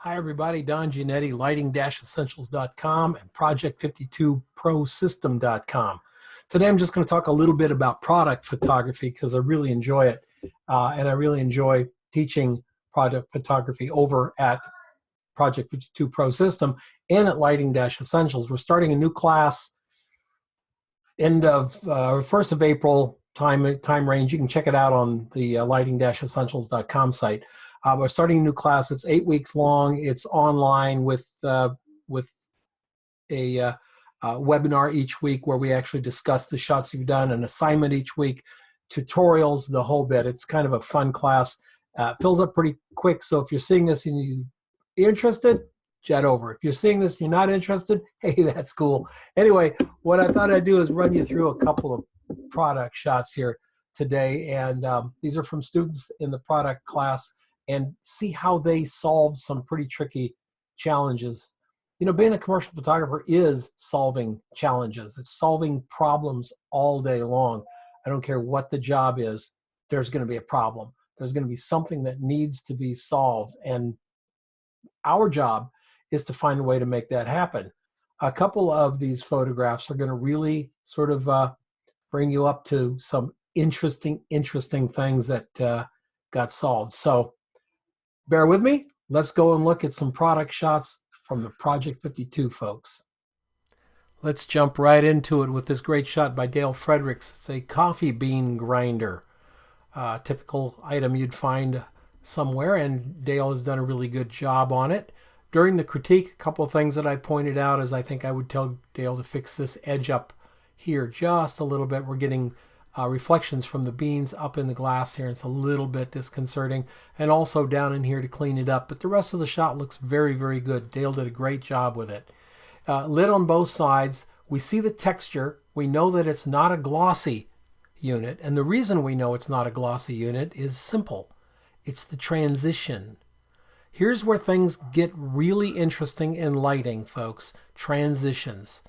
Hi, everybody. Don Giannatti, lighting-essentials.com and project52prosystem.com. Today, I'm just going to talk a little bit about product photography because I really enjoy it. And I really enjoy teaching product photography over at Project 52 Pro System and at Lighting-Essentials. We're starting a new class end of 1st of April time range. You can check it out on the lighting-essentials.com site. We're starting a new class. It's 8 weeks long. It's online with a webinar each week where we actually discuss the shots you've done, an assignment each week, tutorials, the whole bit. It's kind of a fun class. Fills up pretty quick. So if you're seeing this and you're interested, jet over. If you're seeing this and you're not interested, hey, that's cool. Anyway, what I thought I'd do is run you through a couple of product shots here today. And these are from students in the product class, and see how they solve some pretty tricky challenges. You know, being a commercial photographer is solving challenges. It's solving problems all day long. I don't care what the job is, there's going to be a problem. There's going to be something that needs to be solved. And our job is to find a way to make that happen. A couple of these photographs are going to really sort of bring you up to some interesting things that got solved. So bear with me. Let's go and look at some product shots from the Project 52 folks. Let's jump right into it with this great shot by Dale Fredericks. It's a coffee bean grinder. Typical item you'd find somewhere, and Dale has done a really good job on it. During the critique, a couple of things that I pointed out is I think I would tell Dale to fix this edge up here just a little bit. We're getting reflections from the beans up in the glass here. It's a little bit disconcerting, and also down in here to clean it up. But the rest of the shot looks very, very good. Dale did a great job with it. Lit on both sides. We see the texture. We know that it's not a glossy unit, and the reason we know it's not a glossy unit is simple. It's the transition. Here's where things get really interesting in lighting, folks. Transitions.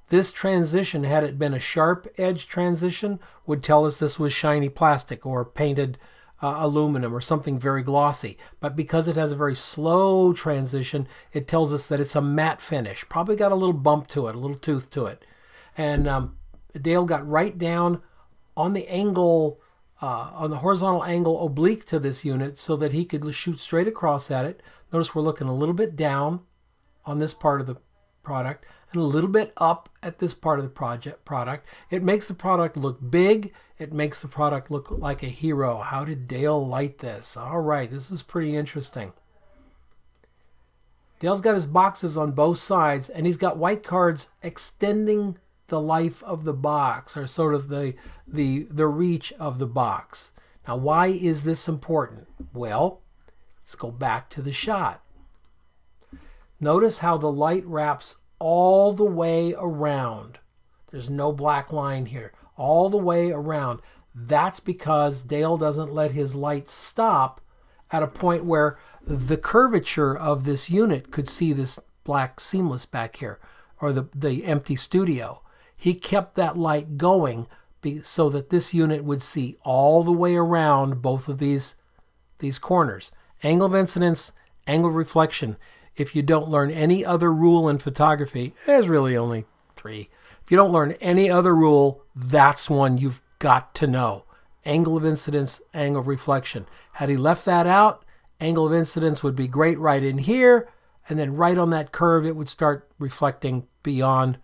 This transition, had it been a sharp edge transition, would tell us this was shiny plastic or painted aluminum or something very glossy. But because it has a very slow transition, it tells us that it's a matte finish. Probably got a little bump to it, a little tooth to it. And Dale got right down on the angle, on the horizontal angle oblique to this unit so that he could shoot straight across at it. Notice we're looking a little bit down on this part of the product and a little bit up at this part of the product. It makes the product look big. It makes the product look like a hero. How did Dale light this? All right, this is pretty interesting. Dale's got his boxes on both sides, and he's got white cards extending the life of the box, or sort of the reach of the box. Now, why is this important? Well, let's go back to the shot. Notice how the light wraps all the way around. There's no black line here. All the way around. That's because Dale doesn't let his light stop at a point where the curvature of this unit could see this black seamless back here, or the empty studio. He kept that light going so that this unit would see all the way around both of these corners. Angle of incidence, angle of reflection. If you don't learn any other rule in photography, there's really only 3. If you don't learn any other rule, that's one you've got to know. Angle of incidence, angle of reflection. Had he left that out, angle of incidence would be great right in here, and then right on that curve, it would start reflecting beyond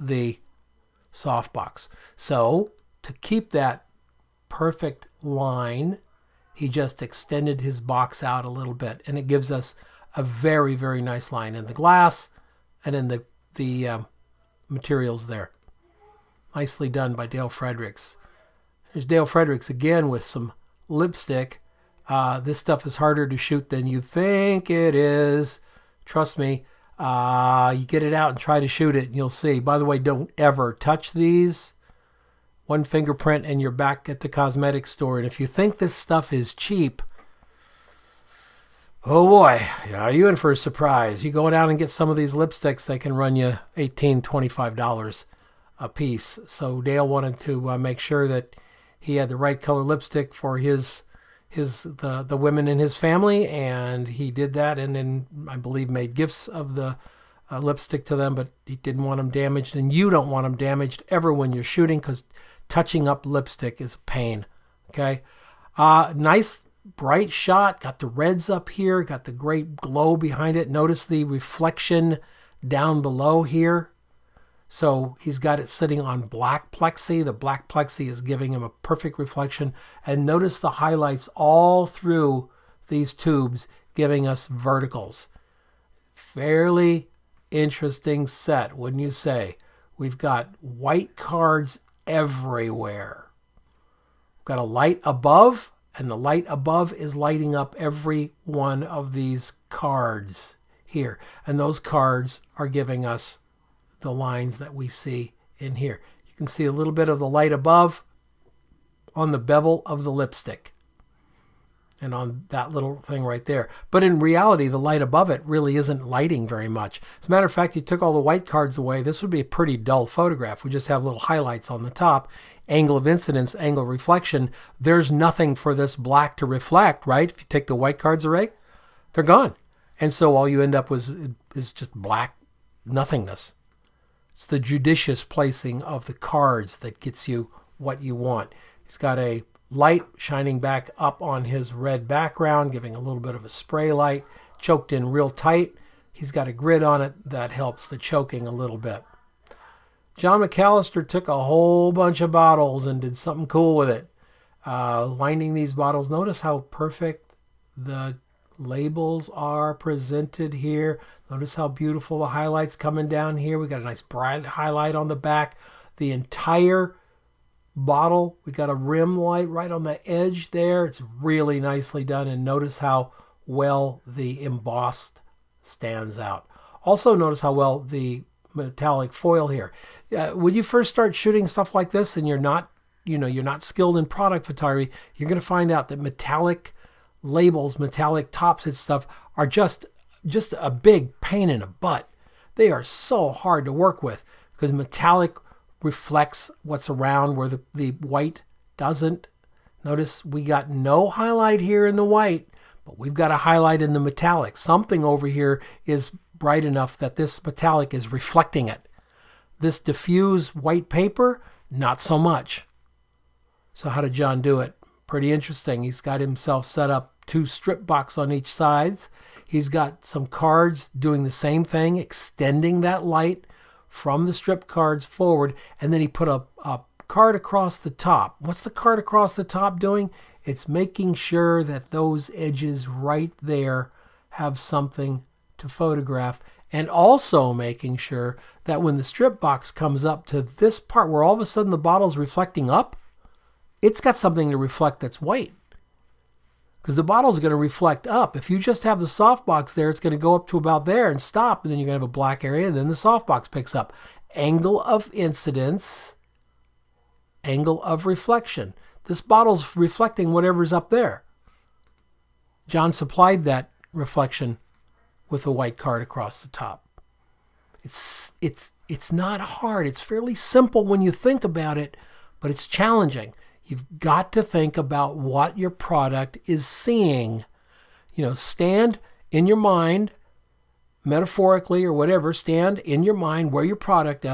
the softbox. So to keep that perfect line, he just extended his box out a little bit, and it gives us a very, very nice line in the glass and in the materials there. Nicely done by Dale Fredericks. Here's Dale Fredericks again with some lipstick. This stuff is harder to shoot than you think it is. Trust me. You get it out and try to shoot it and you'll see. By the way, don't ever touch these. One fingerprint and you're back at the cosmetic store. And if you think this stuff is cheap, oh boy, are you in for a surprise. You go down and get some of these lipsticks, they can run you $18, $25 a piece. So Dale wanted to make sure that he had the right color lipstick for his the women in his family, and he did that, and then I believe made gifts of the lipstick to them, but he didn't want them damaged, and you don't want them damaged ever when you're shooting, because touching up lipstick is a pain. Okay, nice bright shot, got the reds up here, got the great glow behind it. Notice the reflection down below here. So he's got it sitting on black plexi. The black plexi is giving him a perfect reflection. And notice the highlights all through these tubes giving us verticals. Fairly interesting set, wouldn't you say? We've got white cards everywhere. We've got a light above, and the light above is lighting up every one of these cards here. And those cards are giving us the lines that we see in here. You can see a little bit of the light above on the bevel of the lipstick and on that little thing right there. But in reality, the light above it really isn't lighting very much. As a matter of fact, you took all the white cards away, this would be a pretty dull photograph. We just have little highlights on the top. Angle of incidence, angle of reflection. There's nothing for this black to reflect, right? If you take the white cards away, they're gone. And so all you end up with is just black nothingness. It's the judicious placing of the cards that gets you what you want. He's got a light shining back up on his red background, giving a little bit of a spray light, choked in real tight. He's got a grid on it that helps the choking a little bit. John McAllister took a whole bunch of bottles and did something cool with it. Lining these bottles. Notice how perfect the labels are presented here. Notice how beautiful the highlights coming down here. We got a nice bright highlight on the back. The entire bottle, we got a rim light right on the edge there. It's really nicely done, and notice how well the embossed stands out. Also notice how well the metallic foil here. When you first start shooting stuff like this and you're not skilled in product photography, you're going to find out that metallic labels, metallic tops and stuff are just a big pain in the butt. They are so hard to work with because metallic reflects what's around where the white doesn't. Notice we got no highlight here in the white, but we've got a highlight in the metallic. Something over here is bright enough that this metallic is reflecting it. This diffuse white paper, not so much. So how did John do it? Pretty interesting. He's got himself set up 2 strip box on each sides. He's got some cards doing the same thing, extending that light from the strip cards forward, and then he put a card across the top. What's the card across the top doing? It's making sure that those edges right there have something to photograph, and also making sure that when the strip box comes up to this part where all of a sudden the bottle's reflecting up, it's got something to reflect that's white. Because the bottle's going to reflect up. If you just have the softbox there, it's going to go up to about there and stop, and then you're going to have a black area, and then the softbox picks up. Angle of incidence, angle of reflection. This bottle's reflecting whatever's up there. John supplied that reflection with a white card across the top. It's not hard. It's fairly simple when you think about it, but it's challenging. You've got to think about what your product is seeing. Stand in your mind, metaphorically or whatever, stand in your mind where your product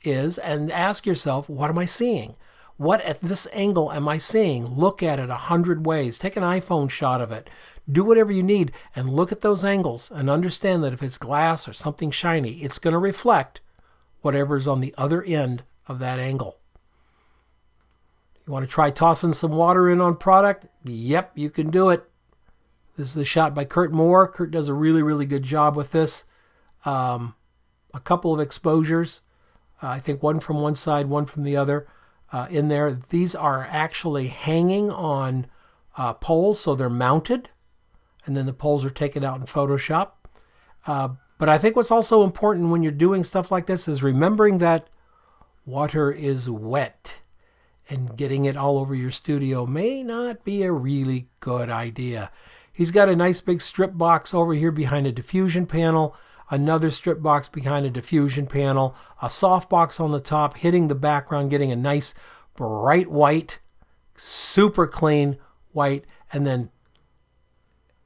is and ask yourself, what am I seeing? What at this angle am I seeing? Look at it 100 ways. Take an iPhone shot of it. Do whatever you need and look at those angles and understand that if it's glass or something shiny, it's going to reflect whatever's on the other end of that angle. You want to try tossing some water in on product? Yep, you can do it. This is a shot by Kurt Moore. Kurt does a really, really good job with this. A couple of exposures. I think one from one side, one from the other in there. These are actually hanging on poles, so they're mounted. And then the poles are taken out in Photoshop. But I think what's also important when you're doing stuff like this is remembering that water is wet. And getting it all over your studio may not be a really good idea. He's got a nice big strip box over here behind a diffusion panel, another strip box behind a diffusion panel, a soft box on the top, hitting the background, getting a nice bright white, super clean white, and then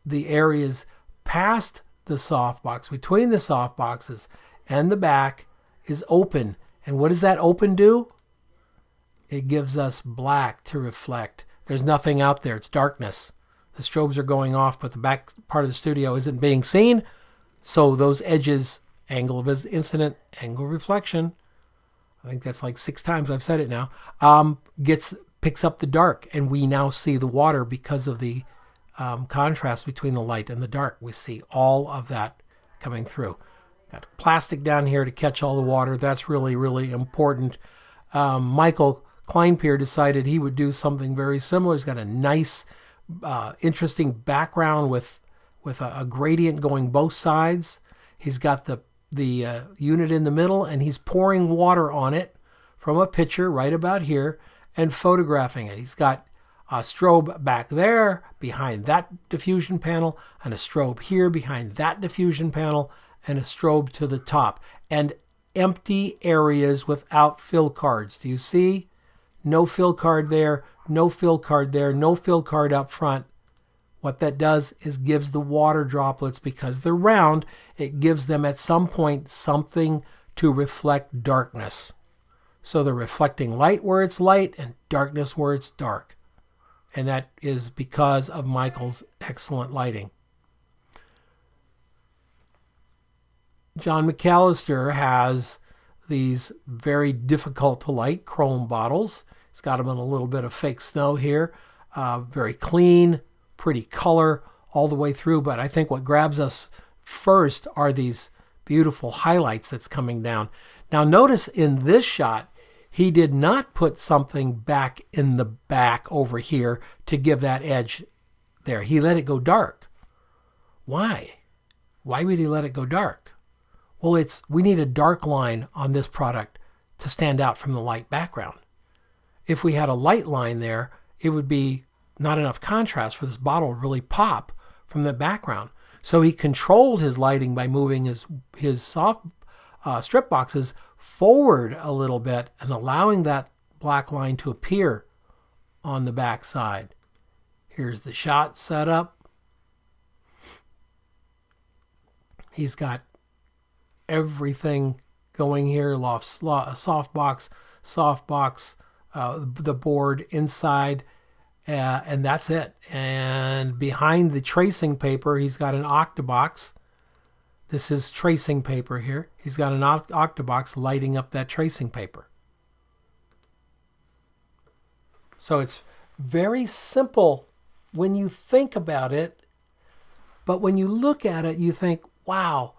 the areas past the softbox, between the softboxes and the back, is open. And what does that open do? It gives us black to reflect. There's nothing out there. It's darkness. The strobes are going off, but the back part of the studio isn't being seen. So those edges, angle of incident, angle of reflection, I think that's like 6 times I've said it now, picks up the dark. And we now see the water because of the contrast between the light and the dark. We see all of that coming through. Got plastic down here to catch all the water. That's really, really important. Michael Kleinpier decided he would do something very similar. He's got a nice, interesting background with a gradient going both sides. He's got the unit in the middle, and he's pouring water on it from a pitcher right about here and photographing it. He's got a strobe back there behind that diffusion panel, and a strobe here behind that diffusion panel, and a strobe to the top, and empty areas without fill cards. Do you see? No fill card there, no fill card there, no fill card up front. What that does is gives the water droplets, because they're round, it gives them at some point something to reflect darkness. So they're reflecting light where it's light and darkness where it's dark. And that is because of Michael's excellent lighting. John McAllister has these very difficult to light chrome bottles. He's got them in a little bit of fake snow here. Very clean, pretty color all the way through. But I think what grabs us first are these beautiful highlights that's coming down. Now notice in this shot, he did not put something back in the back over here to give that edge there. He let it go dark. Why? Why would he let it go dark? Well, we need a dark line on this product to stand out from the light background. If we had a light line there, it would be not enough contrast for this bottle to really pop from the background. So he controlled his lighting by moving his soft strip boxes forward a little bit and allowing that black line to appear on the back side. Here's the shot set up. He's got everything going here, softbox, the board inside, and that's it. And behind the tracing paper, he's got an octabox. This is tracing paper here. He's got an octabox lighting up that tracing paper. So it's very simple when you think about it, but when you look at it, you think, wow,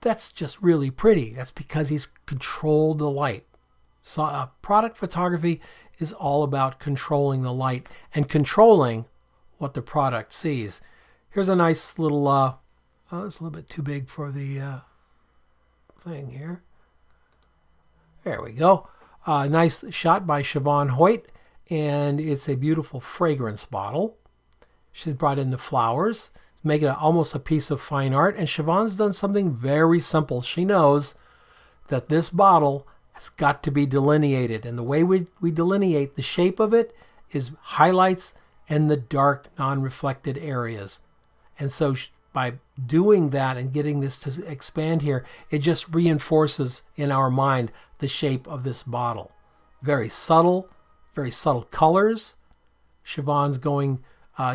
that's just really pretty. That's because he's controlled the light. So product photography is all about controlling the light and controlling what the product sees. Here's a nice little, oh, it's a little bit too big for the thing here. There we go. Nice shot by Siobhan Hoyt, and it's a beautiful fragrance bottle. She's brought in the flowers, make it almost a piece of fine art. And Siobhan's done something very simple. She knows that this bottle has got to be delineated. And the way we delineate the shape of it is highlights and the dark non-reflected areas. And so by doing that and getting this to expand here, it just reinforces in our mind the shape of this bottle. Very subtle colors. Siobhan's going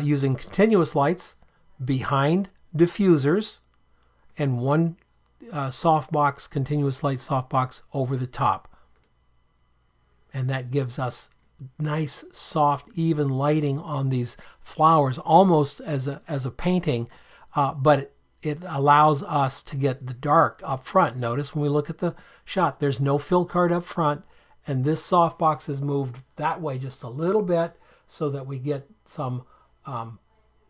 using continuous lights behind diffusers and one softbox, continuous light softbox over the top. And that gives us nice, soft, even lighting on these flowers, almost as a painting, but it allows us to get the dark up front. Notice when we look at the shot, there's no fill card up front, and this softbox is moved that way just a little bit so that we get some,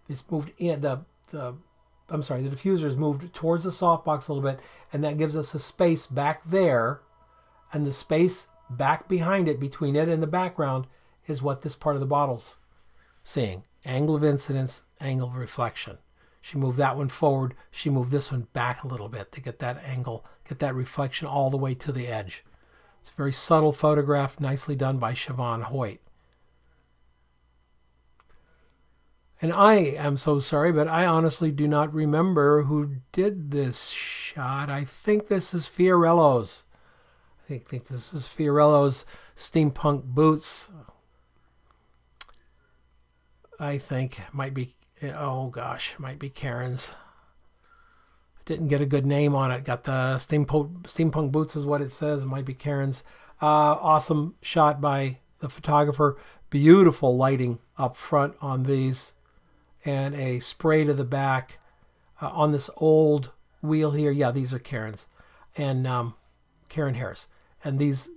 it's moved in, the diffuser is moved towards the softbox a little bit, and that gives us a space back there, and the space back behind it, between it and the background, is what this part of the bottle's seeing. Angle of incidence, angle of reflection. She moved that one forward. She moved this one back a little bit to get that angle, get that reflection all the way to the edge. It's a very subtle photograph, nicely done by Siobhan Hoyt. And I am so sorry, but I honestly do not remember who did this shot. I think this is Fiorello's. I think this is Fiorello's Steampunk Boots. I think might be, oh gosh, might be Karen's. Didn't get a good name on it. Got the Steampunk Boots is what it says. It might be Karen's. Awesome shot by the photographer. Beautiful lighting up front on these, and a spray to the back on this old wheel here. Yeah, these are Karen's, and Karen Harris. And these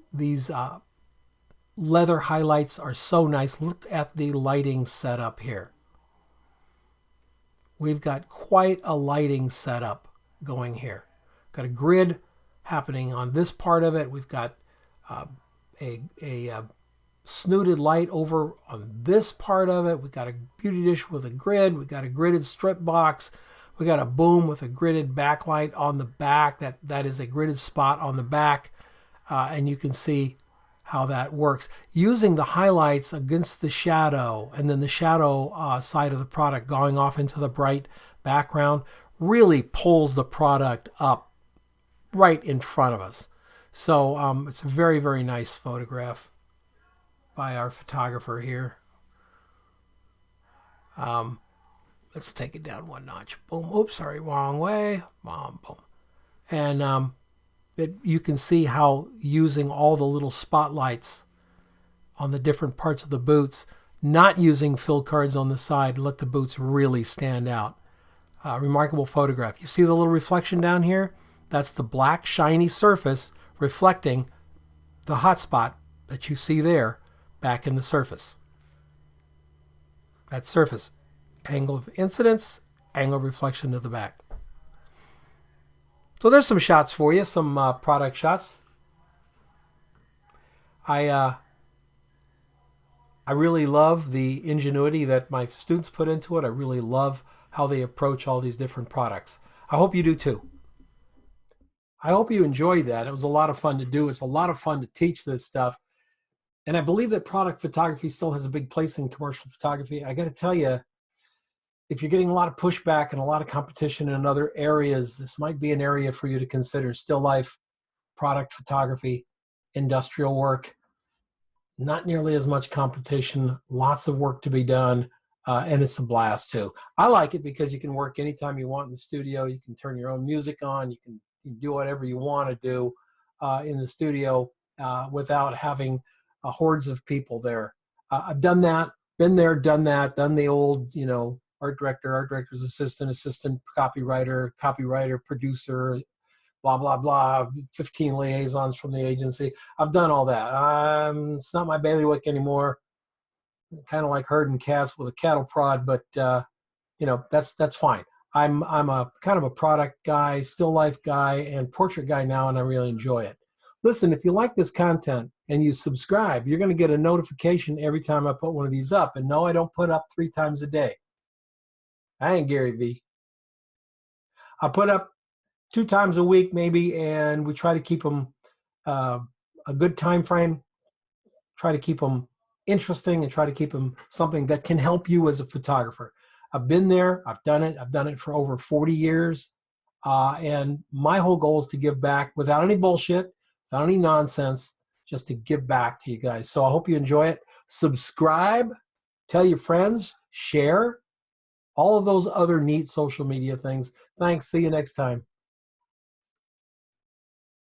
leather highlights are so nice. Look at the lighting setup here. We've got quite a lighting setup going here. Got a grid happening on this part of it. We've got a snooted light over on this part of it. We've got a beauty dish with a grid. We've got a gridded strip box. We got a boom with a gridded backlight on the back. That is a gridded spot on the back, and you can see how that works using the highlights against the shadow, and then the shadow side of the product going off into the bright background really pulls the product up right in front of us. So it's a very, very nice photograph by our photographer here. Let's take it down one notch. Boom. Oops, sorry, wrong way. Boom, boom. And you can see how using all the little spotlights on the different parts of the boots, not using fill cards on the side, let the boots really stand out. Remarkable photograph. You see the little reflection down here? That's the black shiny surface reflecting the hot spot that you see there back in the surface. That surface. Angle of incidence, angle of reflection to the back. So there's some shots for you, some product shots. I really love the ingenuity that my students put into it. I really love how they approach all these different products. I hope you do too. I hope you enjoyed that. It was a lot of fun to do. It's a lot of fun to teach this stuff. And I believe that product photography still has a big place in commercial photography. I got to tell you, if you're getting a lot of pushback and a lot of competition in other areas, this might be an area for you to consider. Still life, product photography, industrial work, not nearly as much competition, lots of work to be done, and it's a blast too. I like it because you can work anytime you want in the studio. You can turn your own music on. You can do whatever you want to do in the studio without having hordes of people there. I've done that, been there, done that, done the old, art director's assistant, copywriter, producer, blah, blah, blah, 15 liaisons from the agency. I've done all that. It's not my bailiwick anymore. Kind of like herding cats with a cattle prod, but that's fine. I'm a kind of a product guy, still life guy, and portrait guy now, and I really enjoy it. Listen, if you like this content and you subscribe, you're going to get a notification every time I put one of these up. And no, I don't put up 3 times a day. I ain't Gary V. I put up 2 times a week maybe, and we try to keep them a good time frame, try to keep them interesting, and try to keep them something that can help you as a photographer. I've been there. I've done it for over 40 years. And my whole goal is to give back without any bullshit, without any nonsense, just to give back to you guys. So I hope you enjoy it. Subscribe, tell your friends, share, all of those other neat social media things. Thanks. See you next time.